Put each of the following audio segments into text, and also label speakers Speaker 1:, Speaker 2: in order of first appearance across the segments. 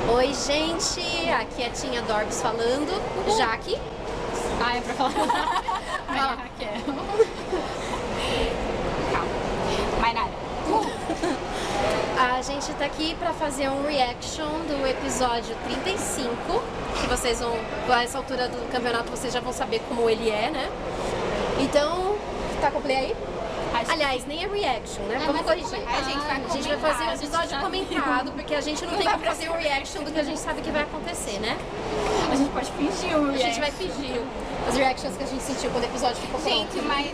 Speaker 1: Oi, gente, aqui é a Tinha Dorbs falando, Jaque.
Speaker 2: Ah, é pra falar.
Speaker 1: Fala.
Speaker 2: Raquel. Calma, mais nada.
Speaker 1: A gente tá aqui pra fazer um reaction do episódio 35, que vocês vão, a essa altura do campeonato, vocês já vão saber como ele é, né? Então, tá com o play aí? Aliás, nem é reaction, né? Vamos corrigir.
Speaker 2: A gente vai
Speaker 1: fazer um episódio comentado, porque a gente não tem como fazer um reaction do que a gente sabe que vai acontecer, né?
Speaker 2: A gente pode fingir um
Speaker 1: A gente vai fingir as reactions que a gente sentiu quando o episódio ficou pronto.
Speaker 3: Gente, mas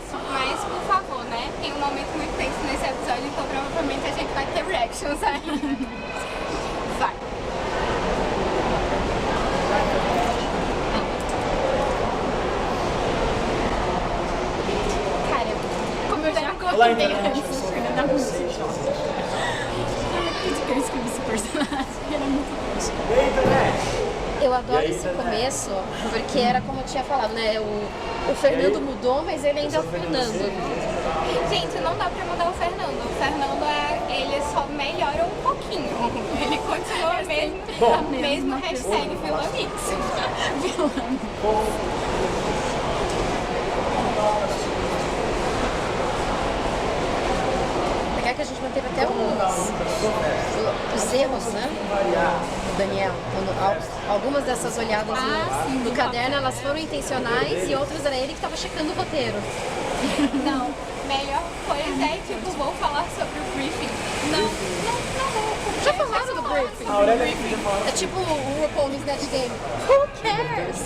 Speaker 3: por favor, né? Tem um momento muito tenso nesse episódio, então provavelmente a gente vai ter reactions aí. Vai. Cara, como eu já
Speaker 2: Olá, internet. Fernanda Russo. Eu escrevi esse personagem, era muito bom.
Speaker 4: Ei, internet!
Speaker 1: Eu adoro
Speaker 4: E aí,
Speaker 1: esse
Speaker 4: Fernanda?
Speaker 1: começo, porque era como eu tinha falado, né? O Fernando mudou, mas ele ainda é o Fernando.
Speaker 3: Gente, não dá pra mudar o Fernando. O Fernando, ele só melhora um pouquinho. Ele continua mesmo,
Speaker 4: Bom.
Speaker 3: a mesma hashtag Villamix.
Speaker 1: Legal que a gente manteve até os erros, né? Do Daniel. Algumas dessas olhadas no caderno, elas foram intencionais e outras era ele que estava checando o roteiro.
Speaker 3: Não, melhor coisa é tipo, vou falar sobre o briefing. Não vou.
Speaker 1: Já falaram do briefing?
Speaker 4: A Aurélia podia falar.
Speaker 1: É tipo o RuPaul Snatch Game. Who cares?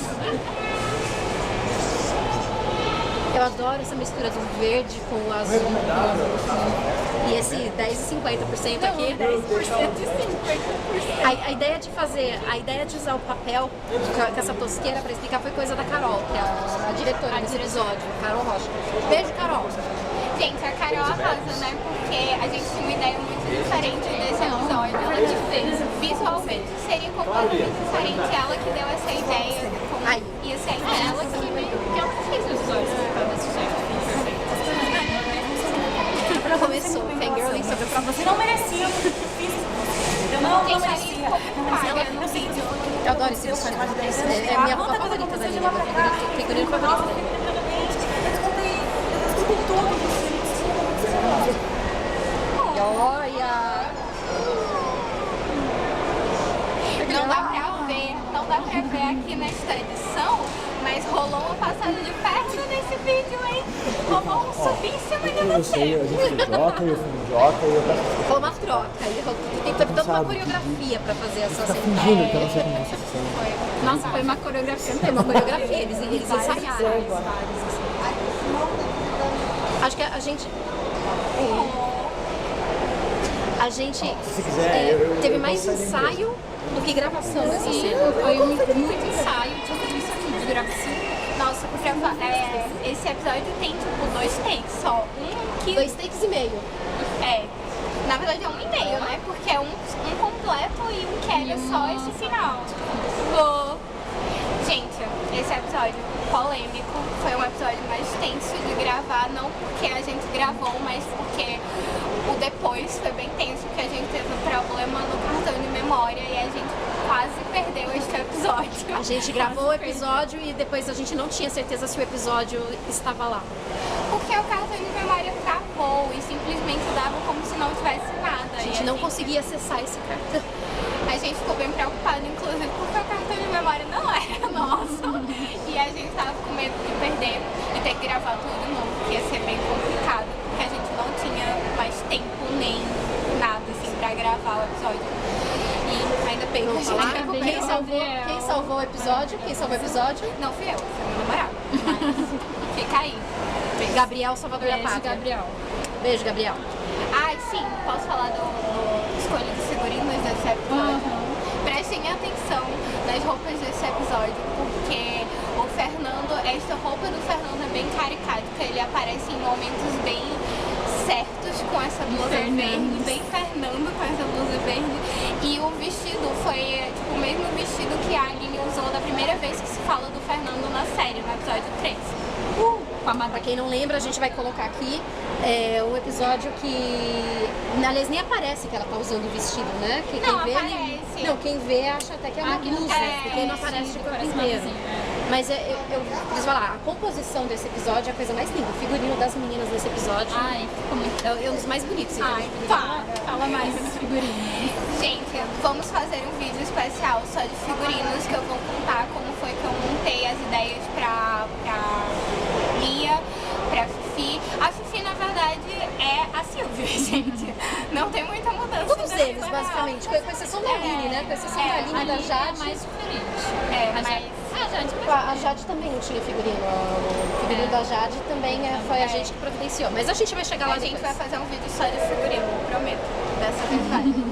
Speaker 1: Eu adoro essa mistura do verde com o azul. E esse 10 e 50% aqui.
Speaker 3: 10% e 50%.
Speaker 1: A ideia de usar o papel com essa tosqueira pra explicar foi coisa da Carol, que é a diretora desse episódio, Carol Rocha. Beijo, Carol.
Speaker 3: Gente, a Carol arrasa, né? Porque a gente tinha uma ideia muito diferente desse episódio. Ela que fez. Visualmente seria completamente diferente. Ela que deu essa ideia. Como
Speaker 1: Ai.
Speaker 3: ia ser ela que ela fez o episódio desse jeito.
Speaker 1: Começou, fangirling sobre a prova.
Speaker 2: Você não merecia, eu fiz. Eu não merecia.
Speaker 1: Eu adoro esse vestido. É a minha roupa favorita da Lina, meu figurino favorito da Lina. Olha!
Speaker 3: Não dá pra ver aqui nesta edição, mas rolou uma passada de perna nesse vídeo, hein? Rolou um subir em cima de
Speaker 4: Eu
Speaker 3: você.
Speaker 4: sei, a gente foi idiota, eu fui idiota, e eu tava
Speaker 1: Foi uma troca. Tem toda uma coreografia pra fazer essa cena.
Speaker 4: fingindo que eu não sei como vocês são.
Speaker 2: Nossa, foi uma coreografia.
Speaker 1: Tem uma coreografia, eles ensaiaram. Acho que a gente.
Speaker 4: Se quiser,
Speaker 1: teve mais ensaio do que gravação nessa cena.
Speaker 2: Foi muito ensaio, tipo, isso aqui de gravação.
Speaker 3: Nossa, porque esse episódio tem tipo 2 takes só. Um que
Speaker 1: 2 takes e meio.
Speaker 3: na verdade é 1,5, né? Porque é um completo e um que é só esse final. Gente, esse episódio polêmico foi um episódio mais tenso de gravar, não porque a gente gravou, mas porque o depois foi bem tenso, porque a gente teve um problema no cartão de memória e a gente quase perdeu este episódio.
Speaker 1: A gente gravou o episódio e depois a gente não tinha certeza se o episódio estava lá.
Speaker 3: Porque o cartão de memória travou e simplesmente dava como se não tivesse nada.
Speaker 1: A gente não conseguia acessar esse cartão.
Speaker 3: A gente ficou bem preocupado, inclusive, porque o cartão de memória não era nosso. E a gente tava com medo de perder e ter que gravar tudo de novo, que ia ser bem complicado, porque a gente não tinha mais tempo nem nada, assim, pra gravar o episódio. E ainda bem que a gente gravou.
Speaker 1: Quem salvou o episódio? Quem salvou o episódio?
Speaker 3: Não fui eu, foi meu namorado. Mas fica aí.
Speaker 1: Gabriel, Salvador da
Speaker 2: Beijo,
Speaker 1: Pátria.
Speaker 2: Gabriel.
Speaker 1: Beijo, Gabriel.
Speaker 3: Ai, sim, posso falar do escolha de figurinos desse episódio? Prestem atenção nas roupas desse episódio, porque o Fernando, esta roupa do Fernando é bem caricata, ele aparece em momentos bem certos com essa blusa verde, bem Fernando com essa blusa verde, e o vestido foi tipo, o mesmo vestido que a Aline usou da primeira vez que se fala do Fernando na série, no episódio 3.
Speaker 1: Pra quem não lembra, a gente vai colocar aqui um episódio que, aliás, nem aparece que ela tá usando o vestido, né?
Speaker 3: Não, aparece. aparecia.
Speaker 1: Não, quem vê acha até que é uma blusa, porque não aparece o corpo inteiro. Mas eu preciso falar, a composição desse episódio é a coisa mais linda. O figurino das meninas nesse episódio
Speaker 2: Ai, ficou muito...
Speaker 1: é um dos mais bonitos.
Speaker 2: Ai, fala mais desse figurino.
Speaker 3: Gente, vamos fazer um vídeo especial só de figurinos que eu vou contar como foi que eu montei as ideias pra Lia, pra Fifi. A Fifi, na verdade, é a Silvia, gente. Não tem muita mudança.
Speaker 1: Todos eles, basicamente, com exceção da Aline, né? Com exceção da Aline e da Jade.
Speaker 2: mais diferente.
Speaker 3: Mas...
Speaker 1: A Jade também não tinha figurino. O figurino da Jade também foi a gente que providenciou. Mas a gente vai chegar lá
Speaker 3: A gente
Speaker 1: depois.
Speaker 3: vai fazer um vídeo só de figurino, prometo. Dessa vez vai.